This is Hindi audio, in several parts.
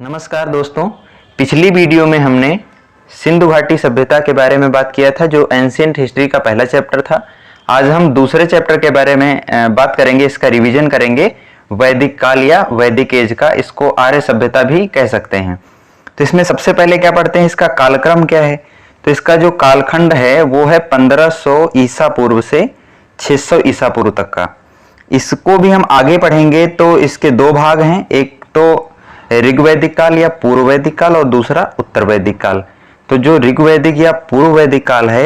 नमस्कार दोस्तों, पिछली वीडियो में हमने सिंधु घाटी सभ्यता के बारे में बात किया था जो एंशिएंट हिस्ट्री का पहला चैप्टर था। आज हम दूसरे चैप्टर के बारे में बात करेंगे, इसका रिवीजन करेंगे, वैदिक काल या वैदिक एज का। इसको आर्य सभ्यता भी कह सकते हैं। तो इसमें सबसे पहले क्या पढ़ते हैं, इसका कालक्रम क्या है। तो इसका जो कालखंड है वो है 1500 ईसा पूर्व से 600 ईसा पूर्व तक का। इसको भी हम आगे पढ़ेंगे तो इसके दो भाग हैं, एक तो ऋग्वैदिक काल या पूर्व वैदिक काल और दूसरा उत्तर वैदिक काल। तो जो ऋग्वैदिक या पूर्व वैदिक काल है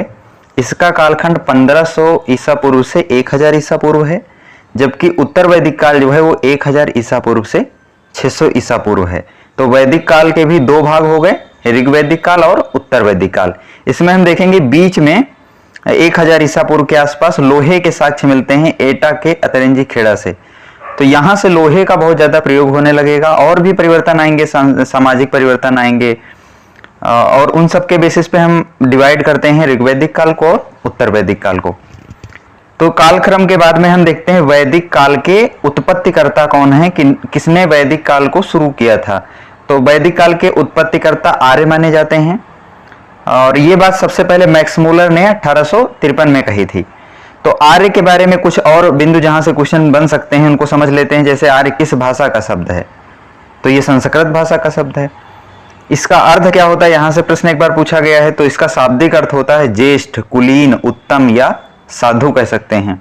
इसका कालखंड 1500 ईसा पूर्व से 1000 ईसा पूर्व है, जबकि उत्तर वैदिक काल जो है वो 1000 ईसा पूर्व से 600 ईसा पूर्व है। तो वैदिक काल के भी दो भाग हो गए, ऋग्वैदिक काल और उत्तर वैदिक काल। इसमें हम देखेंगे बीच में 1000 ईसा पूर्व के आसपास लोहे के साक्ष्य मिलते हैं एटा के अतरंजी खेड़ा से। तो यहां से लोहे का बहुत ज्यादा प्रयोग होने लगेगा और भी परिवर्तन आएंगे, सामाजिक परिवर्तन आएंगे, और उन सब के बेसिस पे हम डिवाइड करते हैं ऋग्वैदिक काल को और उत्तर वैदिक काल को। तो कालक्रम के बाद में हम देखते हैं वैदिक काल के उत्पत्तिकर्ता कौन है, किसने वैदिक काल को शुरू किया था। तो वैदिक काल के उत्पत्तिकर्ता आर्य माने जाते हैं, और ये बात सबसे पहले मैक्स मूलर ने 1853 में कही थी। तो आर्य के बारे में कुछ और बिंदु जहां से क्वेश्चन बन सकते हैं उनको समझ लेते हैं। जैसे आर्य किस भाषा का शब्द है, तो ये संस्कृत भाषा का शब्द है। इसका अर्थ क्या होता है, यहां से प्रश्न एक बार पूछा गया है। तो इसका शाब्दिक अर्थ होता है ज्येष्ठ, कुलीन, उत्तम या साधु कह सकते हैं।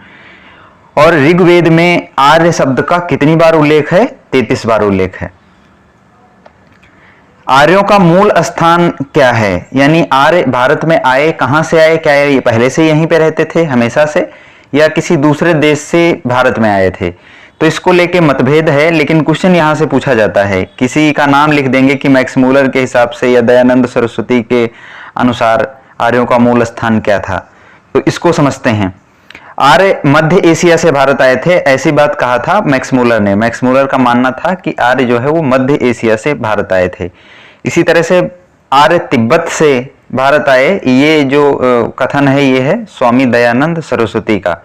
और ऋग्वेद में आर्य शब्द का कितनी बार उल्लेख है, 33 बार उल्लेख है। आर्यों का मूल स्थान क्या है, यानी आर्य भारत में आए, कहां से आए, क्या ये पहले से यहीं पे रहते थे हमेशा से, या किसी दूसरे देश से भारत में आए थे। तो इसको लेके मतभेद है, लेकिन क्वेश्चन यहां से पूछा जाता है। किसी का नाम लिख देंगे कि मैक्स मूलर के हिसाब से या दयानंद सरस्वती के अनुसार आर्यों का मूल स्थान क्या था। तो इसको समझते हैं। आर्य मध्य एशिया से भारत आए थे, ऐसी बात कहा था मैक्स मूलर ने। मैक्स मूलर का मानना था कि आर्य जो है वो मध्य एशिया से भारत आए थे। इसी तरह से आर्य तिब्बत से भारत आए, ये जो कथन है ये है स्वामी दयानंद सरस्वती का।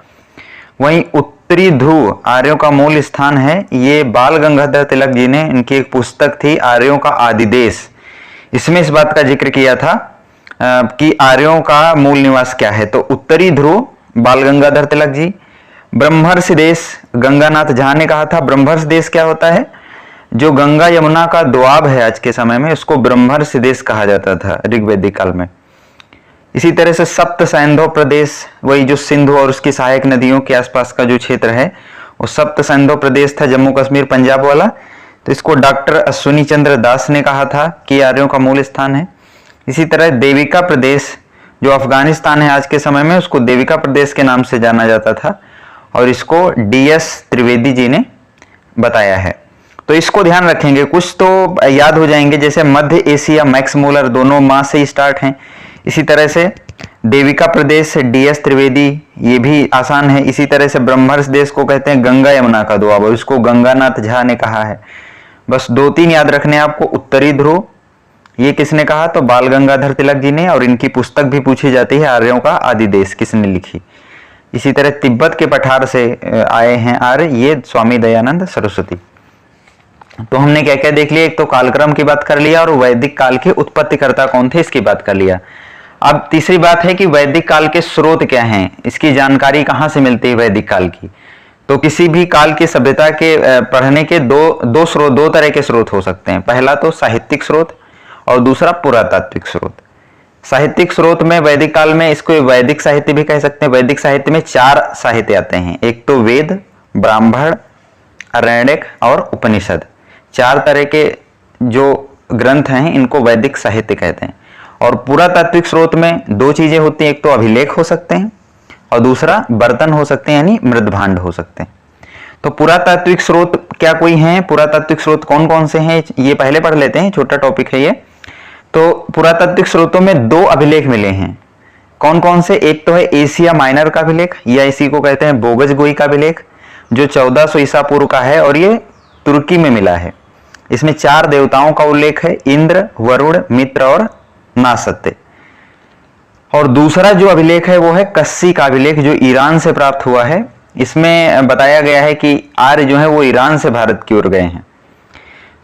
वहीं उत्तरी ध्रुव आर्यों का मूल स्थान है, ये बाल गंगाधर तिलक जी ने, इनकी एक पुस्तक थी आर्यों का आदि देश, इसमें इस बात का जिक्र किया था कि आर्यों का मूल निवास क्या है। तो उत्तरी ध्रुव बाल गंगाधर तिलक जी। ब्रह्मर्षि देश गंगानाथ झा ने कहा था। ब्रह्मर्षि देश क्या होता है, जो गंगा यमुना का दोआब है आज के समय में, उसको ब्रह्मर्षि देश कहा जाता था ऋग्वैदिक काल में। इसी तरह से सप्त सैंधव प्रदेश, वही जो सिंधु और उसकी सहायक नदियों के आसपास का जो क्षेत्र है वो सप्त सैंधव प्रदेश था, जम्मू कश्मीर पंजाब वाला। तो इसको डॉक्टर अश्विनी चंद्र दास ने कहा था कि आर्यों का मूल स्थान है। इसी तरह देविका प्रदेश जो अफगानिस्तान है आज के समय में, उसको देविका प्रदेश के नाम से जाना जाता था, और इसको DS त्रिवेदी जी ने बताया है। तो इसको ध्यान रखेंगे, कुछ तो याद हो जाएंगे। जैसे मध्य एशिया मैक्स मूलर, दोनों माँ से ही स्टार्ट हैं। इसी तरह से देविका प्रदेश DS त्रिवेदी, ये भी आसान है। इसी तरह से ब्रह्मर्षि देश को कहते हैं गंगा यमुना का दोआब, और इसको गंगानाथ झा ने कहा है। बस 2-3 याद रखने आपको। उत्तरी ध्रुव ये किसने कहा, तो बाल गंगाधर तिलक जी ने, और इनकी पुस्तक भी पूछी जाती है आर्यों का आदि देश किसने लिखी। इसी तरह तिब्बत के पठार से आए हैं आर्य, ये स्वामी दयानंद सरस्वती। तो हमने क्या क्या देख लिया, एक तो कालक्रम की बात कर लिया और वैदिक काल के उत्पत्तिकर्ता कौन थे इसकी बात कर लिया। अब तीसरी बात है कि वैदिक काल के स्रोत क्या हैं, इसकी जानकारी कहां से मिलती है वैदिक काल की। तो किसी भी काल की सभ्यता के पढ़ने के दो तरह के स्रोत हो सकते हैं। पहला तो साहित्यिक स्रोत और दूसरा पुरातात्विक स्रोत। साहित्यिक स्रोत में वैदिक काल में इसको वैदिक साहित्य भी कह सकते हैं। वैदिक साहित्य में 4 साहित्य आते हैं, एक तो वेद, ब्राह्मण, आरण्यक और उपनिषद। 4 तरह के जो ग्रंथ हैं इनको वैदिक साहित्य कहते हैं। और पुरातात्विक स्रोत में 2 चीजें होती हैं, एक तो अभिलेख हो सकते हैं और दूसरा बर्तन हो सकते हैं, यानी मृदभांड हो सकते हैं। तो पुरातात्विक स्रोत क्या कोई हैं, पुरातात्विक स्रोत कौन कौन से हैं, ये पहले पढ़ लेते हैं, छोटा टॉपिक है ये। तो पुरातात्विक स्रोतों में 2 अभिलेख मिले हैं। कौन कौन से, एक तो है एशिया माइनर का अभिलेख, या इसी को कहते हैं बोगजगोई का अभिलेख, जो 1400 ईसा पूर्व का है और ये तुर्की में मिला है। इसमें 4 देवताओं का उल्लेख है, इंद्र, वरुण, मित्र और नासत्य। और दूसरा जो अभिलेख है वो है कस्सी का अभिलेख, जो ईरान से प्राप्त हुआ है। इसमें बताया गया है कि आर्य जो है वो ईरान से भारत की ओर गए हैं।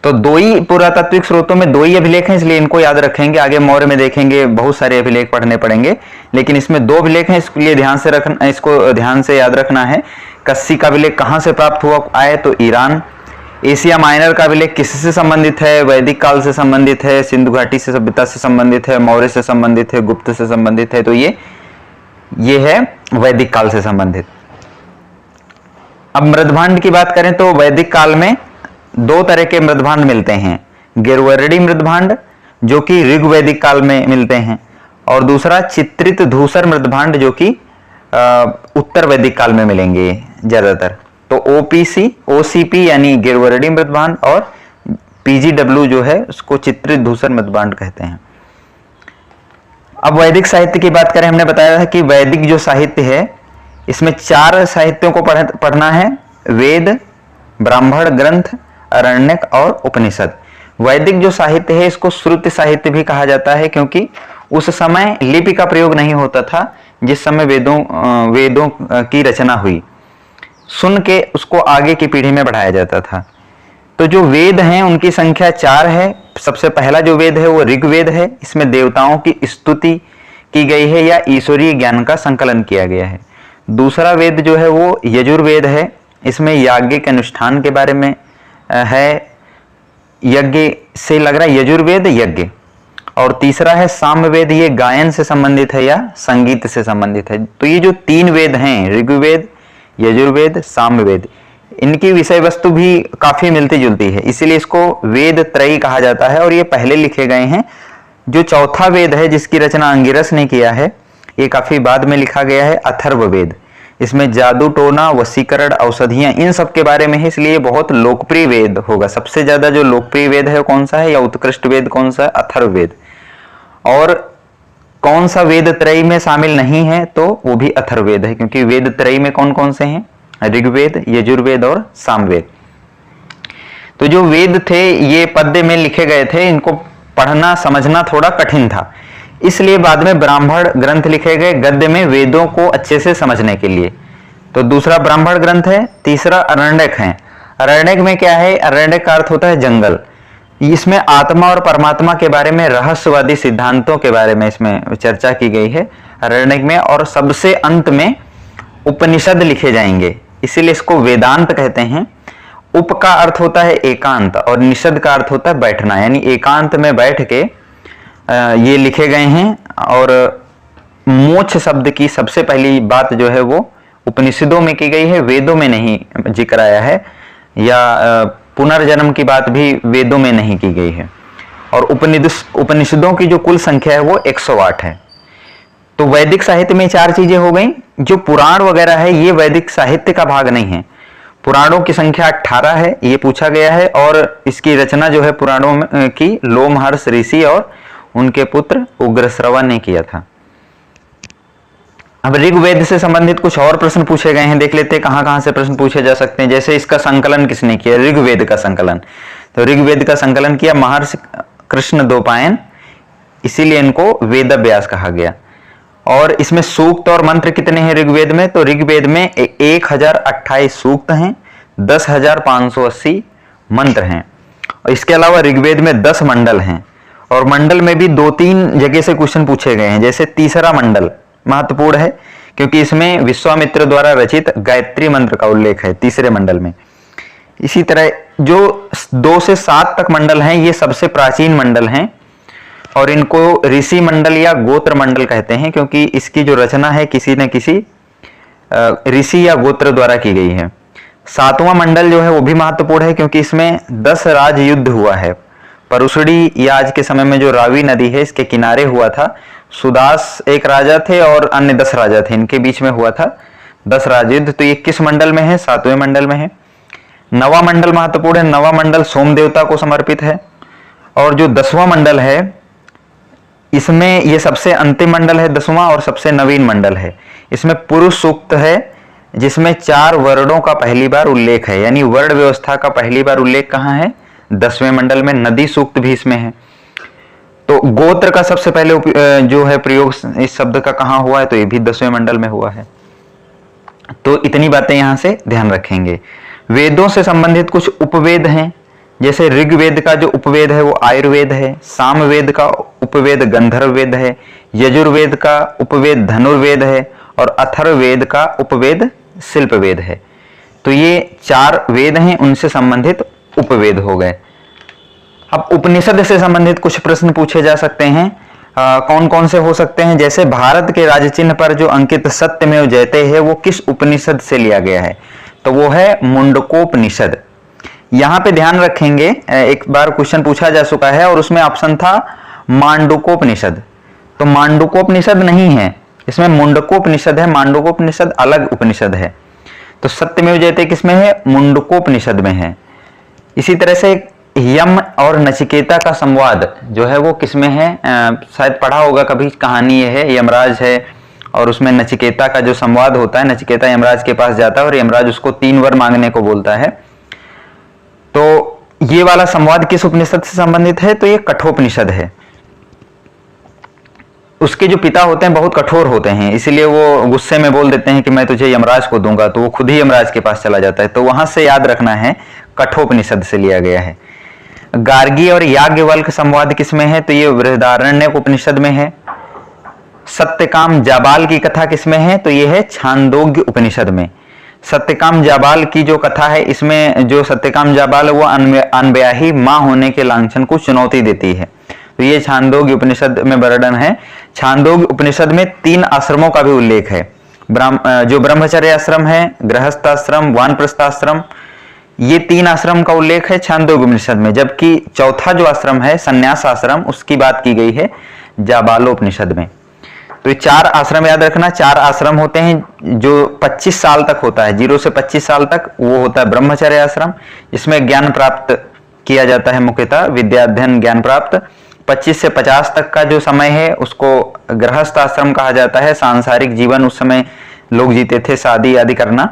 तो दो ही पुरातात्विक स्रोतों में दो ही अभिलेख हैं, इसलिए इनको याद रखेंगे। आगे मौर्य में देखेंगे बहुत सारे अभिलेख पढ़ने पड़ेंगे, लेकिन इसमें दो अभिलेख हैं, इसके लिए इसको ध्यान से याद रखना है। कस्सी का अभिलेख कहां से प्राप्त हुआ आए, तो ईरान। एशिया माइनर का अभिलेख किससे संबंधित है, वैदिक काल से संबंधित है, सिंधु घाटी से सभ्यता से संबंधित है, मौर्य से संबंधित है, गुप्त से संबंधित है, तो ये है वैदिक काल से संबंधित। अब मृदभांड की बात करें तो वैदिक काल में दो तरह के मृदभांड मिलते हैं, गिरवर्णी मृदभांड जो कि ऋग्वैदिक काल में मिलते हैं, और दूसरा चित्रित धूसर मृदभांड जो कि उत्तर वैदिक काल में मिलेंगे ज्यादातर। तो ओसीपी यानी गिरवर्णी मृदभांड और पीजीडब्ल्यू जो है उसको चित्रित धूसर मृदभांड कहते हैं। अब वैदिक साहित्य की बात करें, हमने बताया था कि वैदिक जो साहित्य है इसमें 4 साहित्यों को पढ़ना है, वेद, ब्राह्मण ग्रंथ, अरण्यक और उपनिषद। वैदिक जो साहित्य है इसको श्रुति साहित्य भी कहा जाता है, क्योंकि उस समय लिपि का प्रयोग नहीं होता था जिस समय वेदों की रचना हुई, सुन के उसको आगे की पीढ़ी में बढ़ाया जाता था। तो जो वेद हैं उनकी संख्या 4 है। सबसे पहला जो वेद है वो ऋग्वेद है, इसमें देवताओं की स्तुति की गई है या ईश्वरीय ज्ञान का संकलन किया गया है। दूसरा वेद जो है वो यजुर्वेद है, इसमें याज्ञिक अनुष्ठान के बारे में है, यज्ञ से लग रहा है यजुर्वेद यज्ञ। और तीसरा है सामवेद, ये गायन से संबंधित है या संगीत से संबंधित है। तो ये जो 3 वेद हैं, ऋग्वेद, यजुर्वेद, सामवेद, इनकी विषय वस्तु भी काफी मिलती जुलती है, इसीलिए इसको वेद त्रयी कहा जाता है और ये पहले लिखे गए हैं। जो चौथा वेद है जिसकी रचना अंगिरस ने किया है, ये काफी बाद में लिखा गया है, अथर्ववेद। इसमें जादू टोना, वशीकरण, औषधियां, इन सब के बारे में है, इसलिए बहुत लोकप्रिय वेद होगा। सबसे ज्यादा जो लोकप्रिय वेद है कौन सा है या उत्कृष्ट वेद कौन सा है, अथर्ववेद। और कौन सा वेद त्रयी में शामिल नहीं है, तो वो भी अथर्ववेद है, क्योंकि वेद त्रयी में कौन कौन से हैं, ऋग्वेद, यजुर्वेद और सामवेद। तो जो वेद थे ये पद्य में लिखे गए थे, इनको पढ़ना समझना थोड़ा कठिन था, इसलिए बाद में ब्राह्मण ग्रंथ लिखे गए गद्य में वेदों को अच्छे से समझने के लिए। तो दूसरा ब्राह्मण ग्रंथ है, तीसरा अरण्यक है। अरण्यक में क्या है, अरण्यक का अर्थ होता है जंगल। इसमें आत्मा और परमात्मा के बारे में, रहस्यवादी सिद्धांतों के बारे में इसमें चर्चा की गई है अरण्यक में। और सबसे अंत में उपनिषद लिखे जाएंगे, इसीलिए इसको वेदांत कहते हैं। उप का अर्थ होता है एकांत और निषद का अर्थ होता है बैठना, यानी एकांत में बैठ के ये लिखे गए हैं। और मोक्ष शब्द की सबसे पहली बात जो है वो उपनिषदों में की गई है, वेदों में नहीं जिक्र आया है, या पुनर्जन्म की बात भी वेदों में नहीं की गई है। और उपनिषदों की जो कुल संख्या है वो 108 है। तो वैदिक साहित्य में 4 चीजें हो गई। जो पुराण वगैरह है ये वैदिक साहित्य का भाग नहीं है। पुराणों की संख्या 18 है, ये पूछा गया है, और इसकी रचना जो है पुराणों की लोमहर्ष ऋषि और उनके पुत्र उग्रश्रवण ने किया था। अब ऋग्वेद से संबंधित कुछ और प्रश्न पूछे गए हैं, देख लेते हैं कहां कहां से प्रश्न पूछे जा सकते हैं। जैसे इसका संकलन किसने किया, ऋग्वेद का संकलन। तो ऋग्वेद का संकलन किया महर्षि कृष्णद्वैपायन, इसीलिए इनको वेद व्यास कहा गया। और इसमें सूक्त और मंत्र कितने हैं ऋग्वेद में, तो ऋग्वेद में 1028 सूक्त हैं, 10,580 मंत्र हैं। और इसके अलावा ऋग्वेद में 10 मंडल हैं, और मंडल में भी 2-3 जगह से क्वेश्चन पूछे गए हैं। जैसे तीसरा मंडल महत्वपूर्ण है, क्योंकि इसमें विश्वामित्र द्वारा रचित गायत्री मंत्र का उल्लेख है तीसरे मंडल में। इसी तरह जो 2 से 7 तक मंडल हैं ये सबसे प्राचीन मंडल हैं, और इनको ऋषि मंडल या गोत्र मंडल कहते हैं, क्योंकि इसकी जो रचना है किसी न किसी ऋषि या गोत्र द्वारा की गई है। 7वां मंडल जो है वो भी महत्वपूर्ण है, क्योंकि इसमें 10 राज युद्ध हुआ है। परुशड़ी या आज के समय में जो रावी नदी है इसके किनारे हुआ था। सुदास एक राजा थे और अन्य 10 राजा थे, इनके बीच में हुआ था 10 राज युद्ध। तो ये किस मंडल में है, 7वें मंडल में है। 9वां मंडल महत्वपूर्ण है, 9वां मंडल सोम देवता को समर्पित है। और जो 10वां मंडल है इसमें ये सबसे अंतिम मंडल है 10वां, और सबसे नवीन मंडल है। इसमें पुरुष सूक्त है, जिसमें 4 वर्णों का पहली बार उल्लेख है, यानी वर्ण व्यवस्था का पहली बार उल्लेख कहाँ है, 10वें मंडल में। नदी सूक्त भी इसमें है। तो गोत्र का सबसे पहले जो है प्रयोग इस शब्द का कहाँ हुआ है, तो ये भी 10वें मंडल में हुआ है। तो इतनी बातें यहां से ध्यान रखेंगे। वेदों से संबंधित कुछ उपवेद हैं, जैसे ऋग्वेद का जो उपवेद है वो आयुर्वेद है, सामवेद का उपवेद गंधर्व वेद है, यजुर्वेद का उपवेद धनुर्वेद है और अथर्ववेद का उपवेद शिल्पवेद है। तो ये 4 वेद हैं, उनसे संबंधित उपवेद हो गए। अब उपनिषद से संबंधित कुछ प्रश्न पूछे जा सकते हैं। कौन कौन से हो सकते हैं? जैसे भारत के राज चिन्ह पर जो अंकित सत्यमेव जयते है वो किस उपनिषद से लिया गया है? तो वो है मुंडकोपनिषद। यहां पे ध्यान रखेंगे, एक बार क्वेश्चन पूछा जा चुका है और उसमें ऑप्शन था मांडुकोपनिषद, तो मांडुकोपनिषद नहीं है, इसमें मुंडकोपनिषद है। मांडुकोपनिषद अलग उपनिषद है। तो सत्यमेव जयते किसमें है? मुंडकोपनिषद में है। इसी तरह से यम और नचिकेता का संवाद जो है वो किसमें है? शायद पढ़ा होगा कभी, कहानी ये है, यमराज है और उसमें नचिकेता का जो संवाद होता है, नचिकेता यमराज के पास जाता है और यमराज उसको 3 वर मांगने को बोलता है। तो ये वाला संवाद किस उपनिषद से संबंधित है? तो ये कठोपनिषद है। उसके जो पिता होते हैं बहुत कठोर होते हैं, इसीलिए वो गुस्से में बोल देते हैं कि मैं तुझे यमराज को दूंगा, तो वो खुद ही यमराज के पास चला जाता है। तो वहां से याद रखना है, कठोपनिषद से लिया गया है। गार्गी और याज्ञवल्क्य संवाद किसमें है? तो ये बृहदारण्यक उपनिषद में है। सत्यकाम जाबाल की कथा किसमें है? तो ये है छांदोग्य उपनिषद में। सत्यकाम जाबाल की जो कथा है, इसमें जो सत्यकाम जाबाल है वो अनब्याही मां होने के लांछन को चुनौती देती है। तो ये छांदोग्य उपनिषद में वर्णन है। छांदोग्य उपनिषद में 3 आश्रमों का भी उल्लेख है। जो ब्रह्मचर्य आश्रम है, गृहस्थ आश्रम, वानप्रस्थ आश्रम, ये 3 आश्रम का उल्लेख है छांदोग्य उपनिषद में। जबकि चौथा जो आश्रम है संन्यास आश्रम, उसकी बात की गई है जाबालोपनिषद में। तो ये 4 आश्रम याद रखना। 4 आश्रम होते हैं जो 25 साल तक होता है, 0 से 25 साल तक वो होता है ब्रह्मचर्य आश्रम। इसमें ज्ञान प्राप्त किया जाता है, मुख्यतः विद्या अध्ययन ज्ञान प्राप्त। 25 से 50 तक का जो समय है उसको गृहस्थ आश्रम कहा जाता है। सांसारिक जीवन उस समय लोग जीते थे, शादी आदि करना।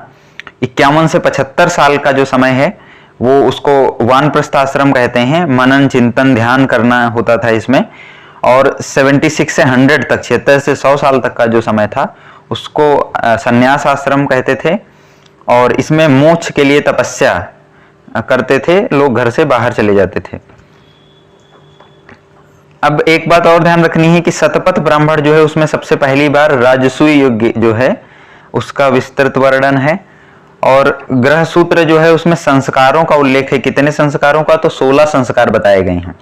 51 से 75 साल का जो समय है वो उसको वानप्रस्थ आश्रम कहते हैं। मनन चिंतन ध्यान करना होता था इसमें। और 76 से 100 तक, 76 से 100 साल तक का जो समय था उसको संन्यास आश्रम कहते थे। और इसमें मोक्ष के लिए तपस्या करते थे लोग, घर से बाहर चले जाते थे। अब एक बात और ध्यान रखनी है कि शतपथ ब्राह्मण जो है उसमें सबसे पहली बार राजसूय युग जो है उसका विस्तृत वर्णन है। और ग्रह सूत्र जो है उसमें संस्कारों का उल्लेख है। कितने संस्कारों का? तो 16 संस्कार बताए गए हैं।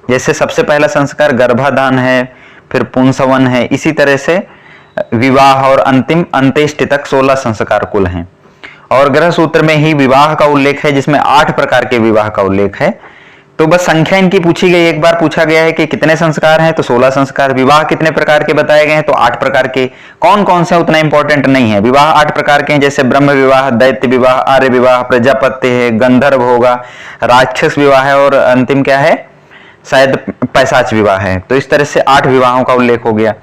जैसे सबसे पहला संस्कार गर्भाधान है, फिर पुंसवन है, इसी तरह से विवाह और अंतिम अंत्येष्टि तक 16 संस्कार कुल हैं। और ग्रह सूत्र में ही विवाह का उल्लेख है जिसमें 8 प्रकार के विवाह का उल्लेख है। तो बस संख्या इनकी पूछी गई, एक बार पूछा गया है कि कितने संस्कार हैं, तो 16 संस्कार। विवाह कितने प्रकार के बताए गए हैं, तो 8 प्रकार के। कौन कौन से उतना इंपॉर्टेंट नहीं है। विवाह 8 प्रकार के हैं, जैसे ब्रह्म विवाह, दैत्य विवाह, आर्य विवाह, प्रजापत्य है, गंधर्व होगा, राक्षस विवाह है और अंतिम क्या है, शायद पैशाच विवाह है। तो इस तरह से 8 विवाहों का उल्लेख हो गया।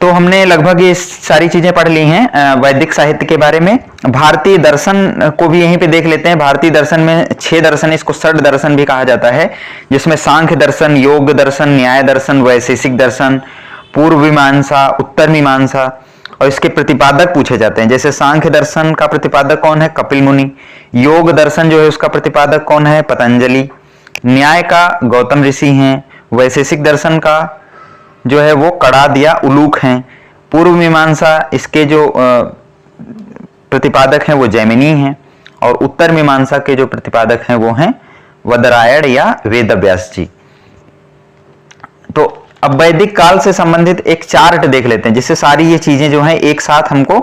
तो हमने लगभग ये सारी चीजें पढ़ ली हैं वैदिक साहित्य के बारे में। भारतीय दर्शन को भी यहीं पे देख लेते हैं। भारतीय दर्शन में 6 दर्शन, इसको षड दर्शन भी कहा जाता है, जिसमें सांख्य दर्शन, योग दर्शन, न्याय दर्शन, वैशेषिक दर्शन, पूर्व मीमांसा, उत्तर मीमांसा और इसके प्रतिपादक पूछे जाते हैं। जैसे सांख्य दर्शन का प्रतिपादक कौन है? कपिल मुनि। योग दर्शन जो है उसका प्रतिपादक कौन है? पतंजलि। न्याय का गौतम ऋषि हैं। वैशेषिक दर्शन का जो है वो कड़ाद या उलूक हैं। पूर्व मीमांसा इसके जो प्रतिपादक हैं वो जैमिनी हैं। और उत्तर मीमांसा के जो प्रतिपादक हैं वो हैं वदरायण या वेदव्यास जी। तो अब वैदिक काल से संबंधित एक चार्ट देख लेते हैं, जिससे सारी ये चीजें जो हैं एक साथ हमको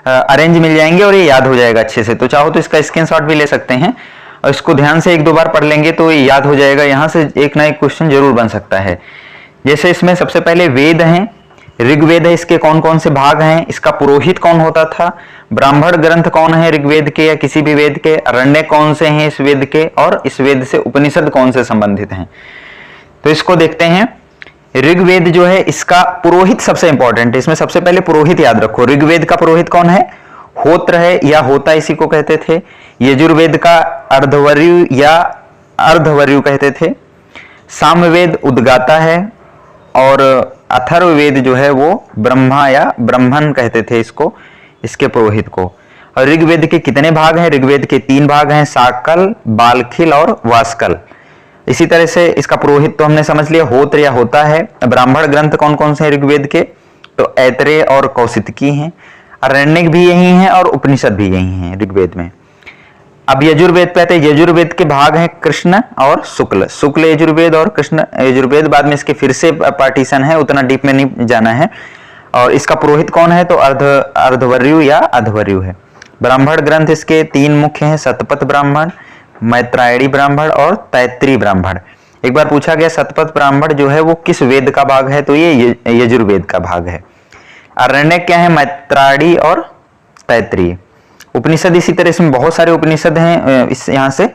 अरेंज मिल जाएंगे और ये याद हो जाएगा अच्छे से। तो चाहो तो इसका स्क्रीनशॉट भी ले सकते हैं और इसको ध्यान से 1-2 बार पढ़ लेंगे तो ये याद हो जाएगा। यहां से एक ना एक क्वेश्चन जरूर बन सकता है। जैसे इसमें सबसे पहले वेद हैं, ऋग्वेद है, इसके कौन कौन से भाग हैं, इसका पुरोहित कौन होता था, ब्राह्मण ग्रंथ कौन है ऋग्वेद के या किसी भी वेद के, अरण्य कौन से हैं इस वेद के, और इस वेद से उपनिषद कौन से संबंधित हैं। तो इसको देखते हैं। ऋग्वेद जो है इसका पुरोहित सबसे इंपॉर्टेंट है। इसमें सबसे पहले पुरोहित याद रखो। ऋग्वेद का पुरोहित कौन है? होत्र है या होता इसी को कहते थे। यजुर्वेद का अर्धवर्यु या अर्धवर्यु कहते थे। सामवेद उद्गाता है और अथर्ववेद जो है वो ब्रह्मा या ब्राह्मण कहते थे इसको, इसके पुरोहित को। और ऋग्वेद के कितने भाग हैं? ऋग्वेद के 3 भाग हैं, साकल, बालखिल और वास्कल। इसी तरह से इसका पुरोहित तो हमने समझ लिया, होत्र या होता है। ब्राह्मण ग्रंथ कौन कौन से हैं ऋग्वेद के? तो ऐतरेय और कौशितकी हैं, आरण्यक भी यही हैं और उपनिषद भी यही हैं ऋग्वेद में। अब यजुर्वेद पे आते हैं। यजुर्वेद के भाग हैं कृष्ण और शुक्ल, शुक्ल यजुर्वेद और कृष्ण यजुर्वेद। बाद में इसके फिर से पार्टीशन है, उतना डीप में नहीं जाना है। और इसका पुरोहित कौन है? तो अर्धवर्यु या अधवर्यु है। ब्राह्मण ग्रंथ इसके 3 मुख्य हैं, शतपथ ब्राह्मण, मैत्रायणी ब्राह्मण और तैत्तिरीय ब्राह्मण। एक बार पूछा गया शतपथ ब्राह्मण जो है वो किस वेद का भाग है? तो ये यजुर्वेद का भाग है। आरण्यक क्या है? मैत्रायणी और तैत्तिरीय। उपनिषद इसी तरह इसमें बहुत सारे उपनिषद हैं, इस यहाँ से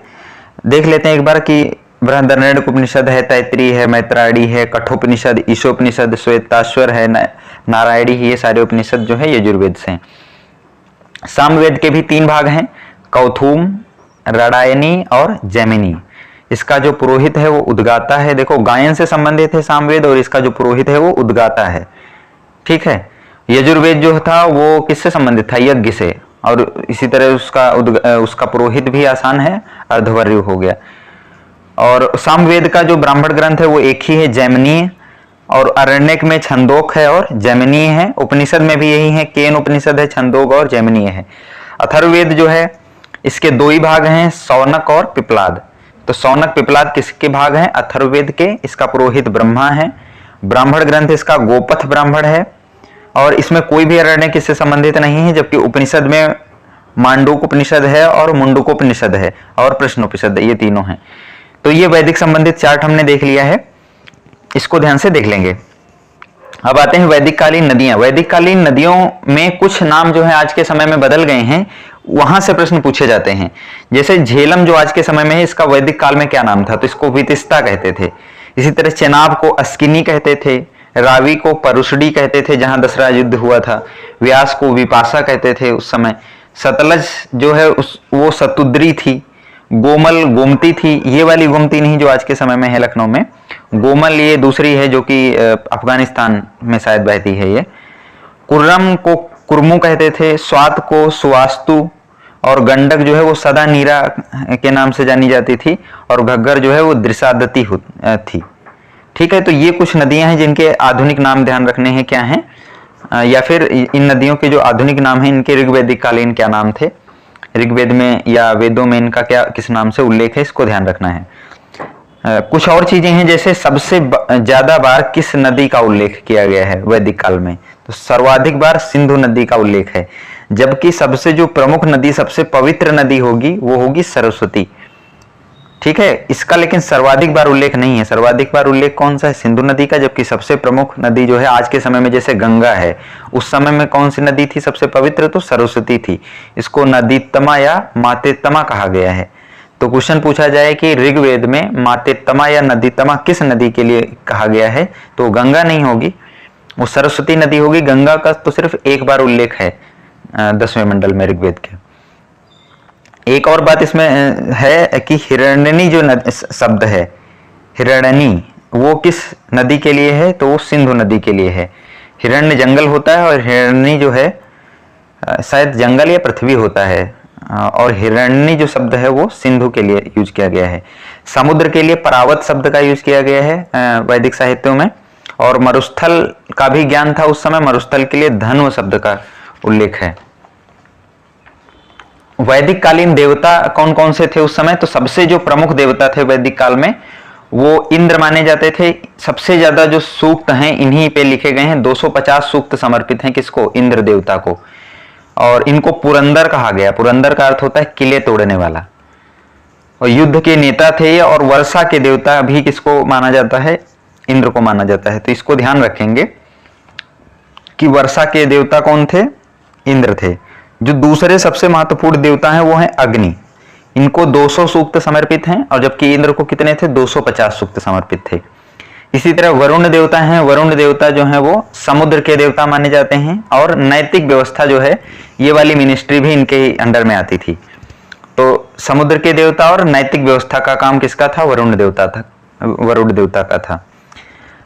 देख लेते हैं एक बार कि बृहदारण्यक उपनिषद है, तैत्तिरीय है, मैत्रायणी है, कठोपनिषद, ईशोपनिषद, श्वेताश्वर है, नारायणी, ये सारे उपनिषद जो है यजुर्वेद से हैं। सामवेद के भी 3 भाग हैं, कौथुम, रडायनी और जैमिनी। इसका जो पुरोहित है वो उद्गाता है। देखो गायन से संबंधित है सामवेद और इसका जो पुरोहित है वो उद्गाता है। ठीक है। यजुर्वेद जो था वो किससे संबंधित था? यज्ञ से। और इसी तरह उसका पुरोहित भी आसान है, अर्धवर्यु हो गया। और सामवेद का जो ब्राह्मण ग्रंथ है वो एक ही है, जैमिनीय। और आरण्यक में छंदोक है और जैमिनीय है। उपनिषद में भी यही है, केन उपनिषद है, छंदोक और जैमिनीय है। अथर्ववेद जो है इसके 2 ही भाग हैं, शौनक और पिप्लाद। तो शौनक पिप्लाद किसके भाग हैं? अथर्ववेद के। इसका पुरोहित ब्रह्मा है। ब्राह्मण ग्रंथ इसका गोपथ ब्राह्मण है और इसमें कोई भी आरण्यक इससे संबंधित नहीं है। जबकि उपनिषद में मांडूक उपनिषद है और मुंडकोपनिषद है और प्रश्नोपनिषद, ये तीनों हैं। तो ये वैदिक संबंधित चार्ट हमने देख लिया है, इसको ध्यान से देख लेंगे। अब आते हैं वैदिक कालीन नदियां। वैदिक कालीन नदियों में कुछ नाम जो है आज के समय में बदल गए हैं, वहां से प्रश्न पूछे जाते हैं। जैसे झेलम जो आज के समय में है, इसका वैदिक काल में क्या नाम था? तो इसको वितिस्ता कहते थे। इसी तरह चेनाब को अस्किनी कहते थे, रावी को परुषडी कहते थे जहां दसरा युद्ध हुआ था, व्यास को विपाशा कहते थे उस समय। सतलज जो है वो सतुद्री थी, गोमल गोमती थी। ये वाली गोमती नहीं जो आज के समय में है लखनऊ में, गोमल ये दूसरी है जो कि अफगानिस्तान में शायद बहती है। ये कुर्रम को कुर्मू कहते थे, स्वात को सुवास्तु, और गंडक जो है वो सदा नीरा के नाम से जानी जाती थी, और घग्गर जो है वो दृशादती थी। ठीक है। तो ये कुछ नदियां हैं जिनके आधुनिक नाम ध्यान रखने हैं क्या हैं, या फिर इन नदियों के जो आधुनिक नाम हैं इनके ऋग्वैदिक कालीन क्या नाम थे, ऋग्वेद में या वेदों में इनका क्या किस नाम से उल्लेख है, इसको ध्यान रखना है। कुछ और चीजें हैं, जैसे सबसे ज्यादा बार किस नदी का उल्लेख किया गया है वैदिक काल में? तो सर्वाधिक बार सिंधु नदी का उल्लेख है। जबकि सबसे जो प्रमुख नदी, सबसे पवित्र नदी होगी वो होगी सरस्वती। ठीक है। इसका लेकिन सर्वाधिक बार उल्लेख नहीं है। सर्वाधिक बार उल्लेख कौन सा है? सिंधु नदी का। जबकि सबसे प्रमुख नदी जो है आज के समय में जैसे गंगा है, उस समय में कौन सी नदी थी सबसे पवित्र? तो सरस्वती थी। इसको नदीतमा या मातेतमा कहा गया है। तो क्वेश्चन पूछा जाए कि ऋग्वेद में मातेतमा या नदीतमा किस नदी के लिए कहा गया है, तो गंगा नहीं होगी, वो सरस्वती नदी होगी। गंगा का तो सिर्फ एक बार उल्लेख है 10वें मंडल में ऋग्वेद के। एक और बात इसमें है कि हिरण्यनी जो शब्द है, हिरण्यनी, वो किस नदी के लिए है? तो वो सिंधु नदी के लिए है। हिरण्य जंगल होता है और हिरण्यनी जो है शायद जंगल या पृथ्वी होता है, और हिरण्यनी जो शब्द है वो सिंधु के लिए यूज किया गया है। समुद्र के लिए परावत शब्द का यूज किया गया है वैदिक साहित्यों में। और मरुस्थल का भी ज्ञान था उस समय, मरुस्थल के लिए धन्व शब्द का उल्लेख है। वैदिक कालीन देवता कौन कौन से थे उस समय? तो सबसे जो प्रमुख देवता थे वैदिक काल में वो इंद्र माने जाते थे। सबसे ज्यादा जो सूक्त हैं इन्हीं पे लिखे गए हैं, 250 सूक्त समर्पित हैं किसको? इंद्र देवता को। और इनको पुरंदर कहा गया। पुरंदर का अर्थ होता है किले तोड़ने वाला। और युद्ध के नेता थे ये, और वर्षा के देवता भी किसको माना जाता है? इंद्र को माना जाता है। तो इसको ध्यान रखेंगे कि वर्षा के देवता कौन थे? इंद्र थे। जो दूसरे सबसे महत्वपूर्ण देवता हैं वो हैं अग्नि। इनको 200 सूक्त समर्पित हैं, और जबकि इंद्र को कितने थे? 250 सूक्त समर्पित थे। इसी तरह वरुण देवता हैं। वरुण देवता जो हैं वो समुद्र के देवता माने जाते हैं, और नैतिक व्यवस्था जो है ये वाली मिनिस्ट्री भी इनके ही अंडर में आती थी। तो समुद्र के देवता और नैतिक व्यवस्था का काम किसका था? वरुण देवता का था।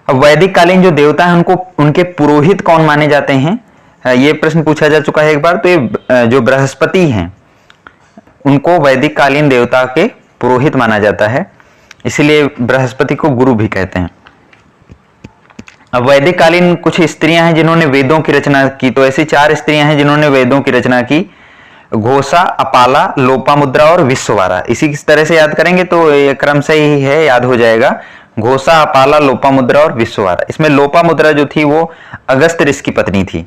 अब वैदिक कालीन जो देवता है उनको, उनके पुरोहित कौन माने जाते हैं? ये प्रश्न पूछा जा चुका है एक बार। तो ये जो बृहस्पति हैं उनको वैदिक कालीन देवता के पुरोहित माना जाता है, इसलिए बृहस्पति को गुरु भी कहते हैं। अब वैदिक कालीन कुछ स्त्रियां हैं जिन्होंने वेदों की रचना की। तो ऐसी 4 स्त्रियां हैं जिन्होंने वेदों की रचना की, घोषा, अपाला, लोपामुद्रा और विश्ववारा। इसी किस तरह से याद करेंगे तो ये क्रम से ही है, याद हो जाएगा। घोषा, अपाला, लोपामुद्रा और विश्ववारा। इसमें लोपामुद्रा जो थी वो अगस्त ऋषि की पत्नी थी।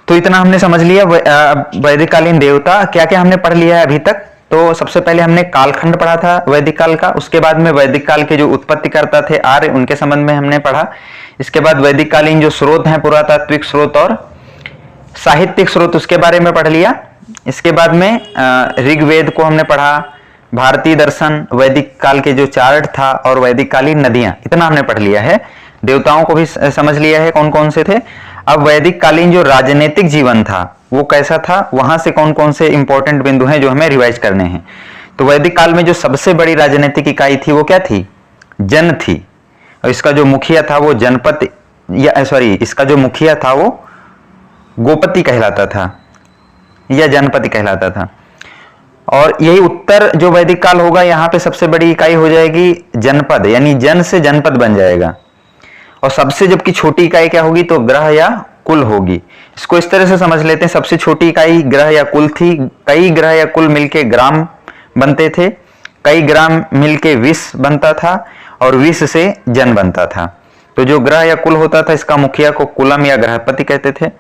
तो इतना हमने समझ लिया वैदिक कालीन देवता। क्या क्या हमने पढ़ लिया है अभी तक? तो सबसे पहले हमने कालखंड पढ़ा था वैदिक काल का, उसके बाद में वैदिक काल के जो उत्पत्तिकर्ता थे आर्य, उनके संबंध में हमने पढ़ा। इसके बाद वैदिक कालीन जो स्रोत हैं, पुरातात्विक स्रोत और साहित्यिक स्रोत, उसके बारे में पढ़ लिया। इसके बाद में ऋग्वेद को हमने पढ़ा, भारतीय दर्शन, वैदिक काल के जो चार्ट था और वैदिक कालीन नदियां, इतना हमने पढ़ लिया है। देवताओं को भी समझ लिया है कौन कौन से थे। अब वैदिक कालीन जो राजनीतिक जीवन था वो कैसा था, वहां से कौन कौन से इंपॉर्टेंट बिंदु हैं जो हमें रिवाइज करने हैं। तो वैदिक काल में जो सबसे बड़ी राजनीतिक इकाई थी वो क्या थी? जन थी। और इसका जो मुखिया था वो जनपद या सॉरी इसका जो मुखिया था वो गोपति कहलाता था या जनपति कहलाता था। और यही उत्तर जो वैदिक काल होगा, यहाँ पे सबसे बड़ी इकाई हो जाएगी जनपद, यानी जन से जनपद बन जाएगा। और सबसे जबकि छोटी इकाई क्या होगी तो ग्रह या कुल होगी। इसको इस तरह से समझ लेते हैं, सबसे छोटी इकाई ग्रह या कुल थी। कई ग्रह या कुल मिलके ग्राम बनते थे, कई ग्राम मिलके विश्व बनता था और विश्व से जन बनता था। तो जो ग्रह या कुल होता था इसका मुखिया को कुलम या ग्रहपति कहते थे।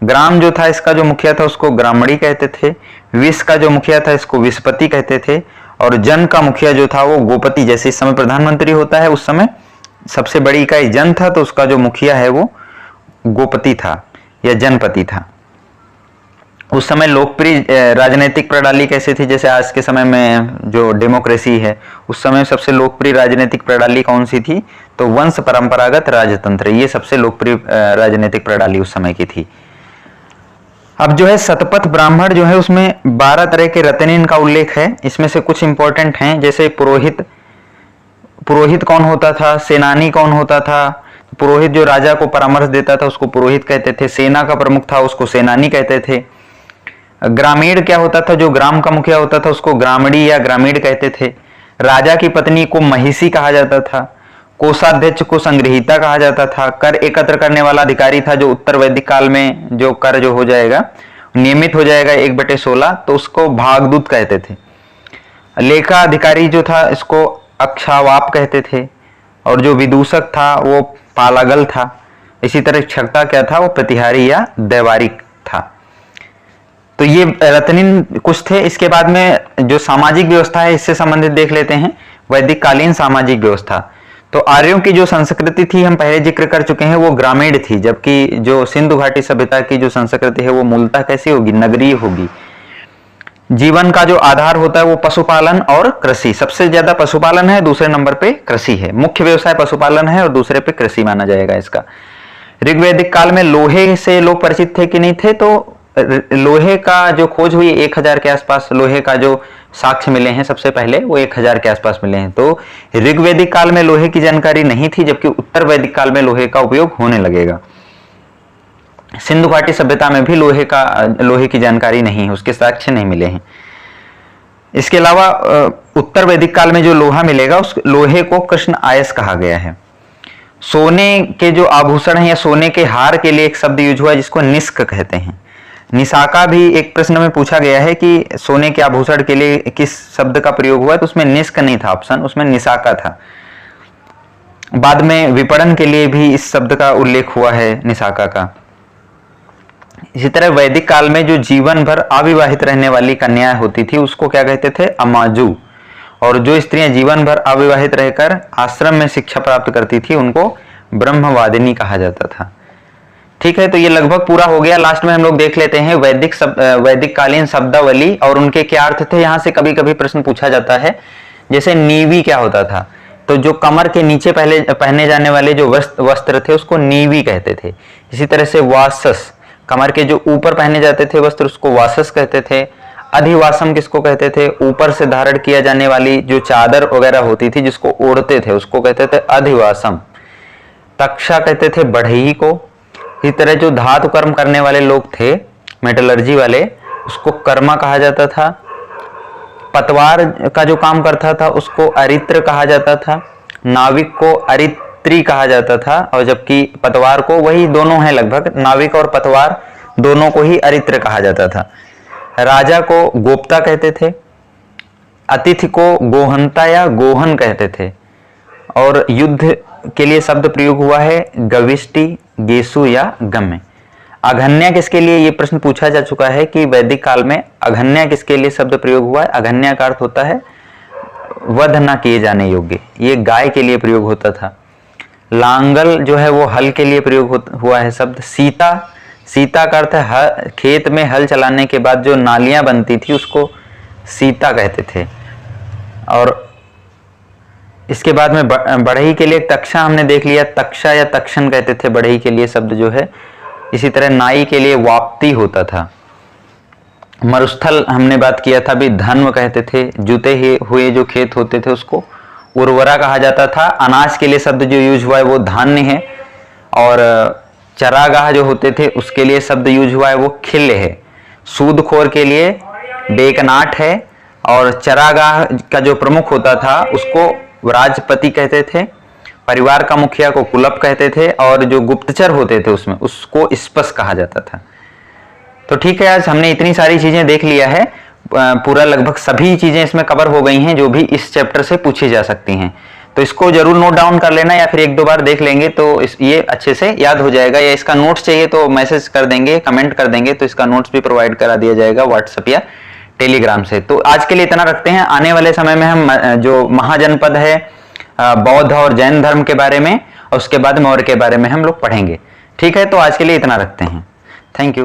ग्राम जो था इसका जो मुखिया था उसको ग्रामणी कहते थे। विश्व का जो मुखिया था इसको विश्वपति कहते थे। और जन का मुखिया जो था वो गोपति, जैसे इस समय प्रधानमंत्री होता है उस समय सबसे बड़ी इकाई जन था, तो उसका जो मुखिया है वो गोपति था या जनपति था। उस समय लोकप्रिय राजनीतिक प्रणाली कैसे थी? जैसे आज के समय में जो डेमोक्रेसी है, उस समय सबसे लोकप्रिय राजनीतिक प्रणाली कौन सी थी? तो वंश परंपरागत राजतंत्र, ये सबसे लोकप्रिय राजनीतिक प्रणाली उस समय की थी। अब जो है शतपथ ब्राह्मण जो है उसमें 12 तरह के रत्निन का उल्लेख है। इसमें से कुछ इंपॉर्टेंट हैं, जैसे पुरोहित कौन होता था, सेनानी कौन होता था। पुरोहित जो राजा को परामर्श देता था उसको पुरोहित कहते थे। सेना का प्रमुख था उसको सेनानी कहते थे। ग्रामीण क्या होता था, जो ग्राम का मुखिया होता था उसको ग्रामणी या ग्रामीण कहते थे। राजा की पत्नी को महिषी कहा जाता था। कोषाध्यक्ष को संग्रहीता कहा जाता था। कर एकत्र करने वाला अधिकारी था, जो उत्तर वैदिक काल में जो कर जो हो जाएगा नियमित हो जाएगा 1/16, तो उसको भागदूत कहते थे। लेखा अधिकारी जो था इसको अक्षावाप कहते थे। और जो विदूषक था वो पालागल था। इसी तरह क्षकता क्या था, वो प्रतिहारी या दैवारिक था। तो ये रत्निन कुछ थे। इसके बाद में जो सामाजिक व्यवस्था है इससे संबंधित देख लेते हैं, वैदिक कालीन सामाजिक व्यवस्था। तो आर्यों की जो संस्कृति थी हम पहले जिक्र कर चुके हैं, वो ग्रामीण थी, जबकि जो सिंधु घाटी सभ्यता की जो संस्कृति है वो मूलतः कैसी होगी, नगरीय होगी। जीवन का जो आधार होता है वो पशुपालन और कृषि, सबसे ज्यादा पशुपालन है, दूसरे नंबर पे कृषि है। मुख्य व्यवसाय पशुपालन है और दूसरे पे कृषि माना जाएगा इसका। ऋग्वैदिक काल में लोहे से लोग परिचित थे कि नहीं थे? तो लोहे का जो खोज हुई 1000 के आसपास, लोहे का जो साक्ष्य मिले हैं सबसे पहले वो 1000 के आसपास मिले हैं। तो ऋग्वैदिक काल में लोहे की जानकारी नहीं थी, जबकि उत्तर वैदिक काल में लोहे का उपयोग होने लगेगा। सिंधु घाटी सभ्यता में भी लोहे की जानकारी नहीं है, उसके साक्ष्य नहीं मिले हैं। इसके अलावा उत्तर वैदिक काल में जो लोहा मिलेगा उस लोहे को कृष्ण आयस कहा गया है। सोने के जो आभूषण है या सोने के हार के लिए एक शब्द यूज हुआ है जिसको निष्क कहते हैं। निशाका भी एक प्रश्न में पूछा गया है कि सोने के आभूषण के लिए किस शब्द का प्रयोग हुआ है, तो उसमें निष्क नहीं था ऑप्शन, उसमें निशाका था। बाद में विपणन के लिए भी इस शब्द का उल्लेख हुआ है, निशाका का। इसी तरह वैदिक काल में जो जीवन भर अविवाहित रहने वाली कन्याएं होती थी उसको क्या कहते थे, अमाजू। और जो स्त्रियां जीवन भर अविवाहित रहकर आश्रम में शिक्षा प्राप्त करती थी उनको ब्रह्मवादिनी कहा जाता था। ठीक है, तो ये लगभग पूरा हो गया। लास्ट में हम लोग देख लेते हैं वैदिक कालीन शब्दावली और उनके क्या अर्थ थे। यहाँ से कभी कभी प्रश्न पूछा जाता है, जैसे नीवी क्या होता था, तो जो कमर के नीचे पहने जाने वाले जो वस्त्र थे उसको नीवी कहते थे। इसी तरह से वासस, कमर के जो ऊपर पहने जाते थे वस्त्र उसको वासस कहते थे। अधिवासम किसको कहते थे, ऊपर से धारण किया जाने वाली जो चादर वगैरह होती थी जिसको ओढ़ते थे उसको कहते थे अधिवासम। तक्षा कहते थे बढ़ई को। इसी तरह जो धातु कर्म करने वाले लोग थे, मेटलर्जी वाले, उसको कर्मा कहा जाता था। पतवार का जो काम करता था उसको अरित्र कहा जाता था। नाविक को अरित्री कहा जाता था, और जबकि पतवार को, वही दोनों हैं लगभग, नाविक और पतवार दोनों को ही अरित्र कहा जाता था। राजा को गोप्ता कहते थे। अतिथि को गोहंता या गोहन कहते थे। और युद्ध के लिए शब्द प्रयोग हुआ है गविष्टि, गेसु या गम्य। अघन्या किसके लिए, ये प्रश्न पूछा जा चुका है कि वैदिक काल में अघन्या किसके लिए शब्द प्रयोग हुआ है। अघन्या का अर्थ होता है वध न किए जाने योग्य, ये गाय के लिए प्रयोग होता था। लांगल जो है वो हल के लिए प्रयोग हुआ है शब्द। सीता, सीता का अर्थ है खेत में हल चलाने के बाद जो नालियां बनती थी उसको सीता कहते थे। और इसके बाद में बढ़ई के लिए तक्षा हमने देख लिया, तक्षा या तक्षण कहते थे बढ़ई के लिए शब्द जो है। इसी तरह नाई के लिए वाप्ति होता था। मरुस्थल हमने बात किया था, भी धन्व कहते थे। जुते हुए जो खेत होते थे उसको उर्वरा कहा जाता था। अनाज के लिए शब्द जो यूज हुआ है वो धान्य है। और चरागाह जो होते थे उसके लिए शब्द यूज हुआ है वो खिल्य है। सूदखोर के लिए बेकनाट है। और चरागाह का जो प्रमुख होता था उसको राजपति कहते थे। परिवार का मुखिया को कुलप कहते थे। और जो गुप्तचर होते थे उसमें उसको स्पष्ट कहा जाता था। तो ठीक है, आज हमने इतनी सारी चीजें देख लिया है, पूरा लगभग सभी चीजें इसमें कवर हो गई हैं जो भी इस चैप्टर से पूछी जा सकती हैं। तो इसको जरूर नोट डाउन कर लेना, या फिर एक दो बार देख लेंगे तो ये अच्छे से याद हो जाएगा। या इसका नोट्स चाहिए तो मैसेज कर देंगे, कमेंट कर देंगे, तो इसका नोट्स भी प्रोवाइड करा दिया जाएगा व्हाट्सएप या टेलीग्राम से। तो आज के लिए इतना रखते हैं। आने वाले समय में हम जो महाजनपद है, बौद्ध और जैन धर्म के बारे में, और उसके बाद मौर्य के बारे में हम लोग पढ़ेंगे। ठीक है, तो आज के लिए इतना रखते हैं। Thank you.